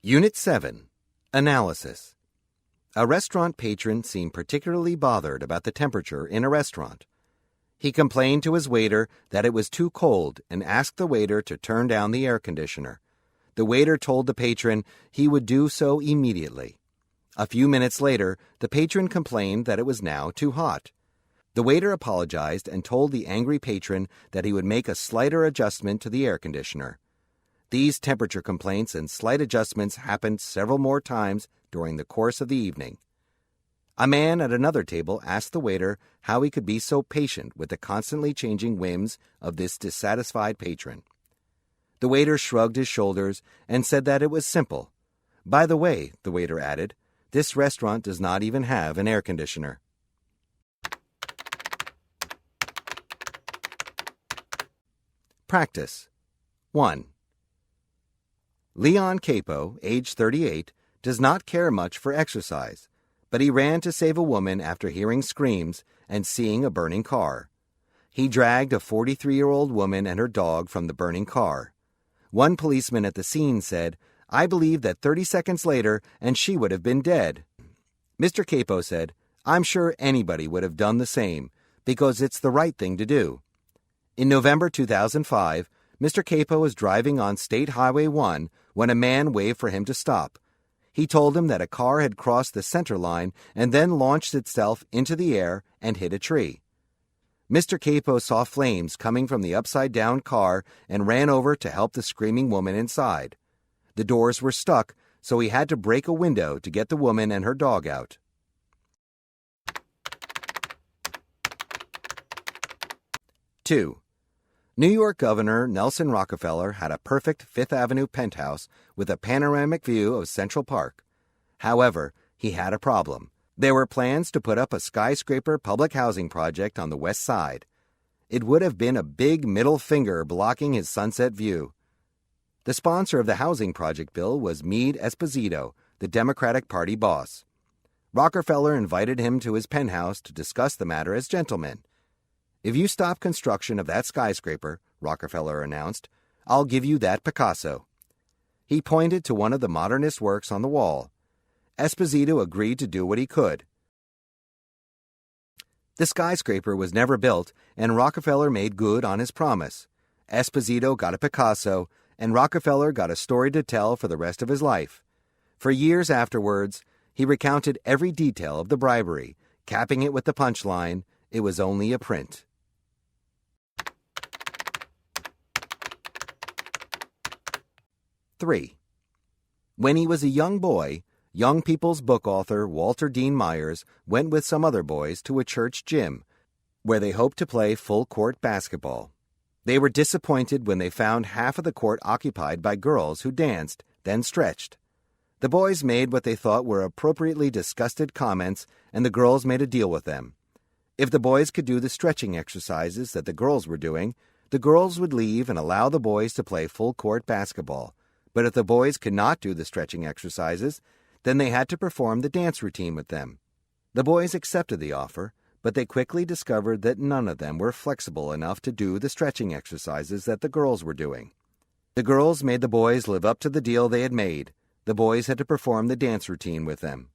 Unit 7. Analysis. A restaurant patron seemed particularly bothered about the temperature in a restaurant. He complained to his waiter that it was too cold and asked the waiter to turn down the air conditioner. The waiter told the patron he would do so immediately. A few minutes later, the patron complained that it was now too hot. The waiter apologized and told the angry patron that he would make a slighter adjustment to the air conditioner. These temperature complaints and slight adjustments happened several more times during the course of the evening. A man at another table asked the waiter how he could be so patient with the constantly changing whims of this dissatisfied patron. The waiter shrugged his shoulders and said that it was simple. By the way, the waiter added, this restaurant does not even have an air conditioner. Practice. 1. Leon Capo, age 38, does not care much for exercise, but he ran to save a woman after hearing screams and seeing a burning car. He dragged a 43-year-old woman and her dog from the burning car. One policeman at the scene said, I believe that 30 seconds later and she would have been dead. Mr. Capo said, I'm sure anybody would have done the same, because it's the right thing to do. In November 2005, Mr. Capo was driving on State Highway 1 when a man waved for him to stop. He told him that a car had crossed the center line and then launched itself into the air and hit a tree. Mr. Capo saw flames coming from the upside-down car and ran over to help the screaming woman inside. The doors were stuck, so he had to break a window to get the woman and her dog out. 2. New York Governor Nelson Rockefeller had a perfect Fifth Avenue penthouse with a panoramic view of Central Park. However, he had a problem. There were plans to put up a skyscraper public housing project on the west side. It would have been a big middle finger blocking his sunset view. The sponsor of the housing project bill was Meade Esposito, the Democratic Party boss. Rockefeller invited him to his penthouse to discuss the matter as gentlemen. If you stop construction of that skyscraper, Rockefeller announced, I'll give you that Picasso. He pointed to one of the modernist works on the wall. Esposito agreed to do what he could. The skyscraper was never built, and Rockefeller made good on his promise. Esposito got a Picasso, and Rockefeller got a story to tell for the rest of his life. For years afterwards, he recounted every detail of the bribery, capping it with the punchline, it was only a print. 3. When he was a young boy, young people's book author Walter Dean Myers went with some other boys to a church gym, where they hoped to play full-court basketball. They were disappointed when they found half of the court occupied by girls who danced, then stretched. The boys made what they thought were appropriately disgusted comments, and the girls made a deal with them. If the boys could do the stretching exercises that the girls were doing, the girls would leave and allow the boys to play full-court basketball. But if the boys could not do the stretching exercises, then they had to perform the dance routine with them. The boys accepted the offer, but they quickly discovered that none of them were flexible enough to do the stretching exercises that the girls were doing. The girls made the boys live up to the deal they had made. The boys had to perform the dance routine with them.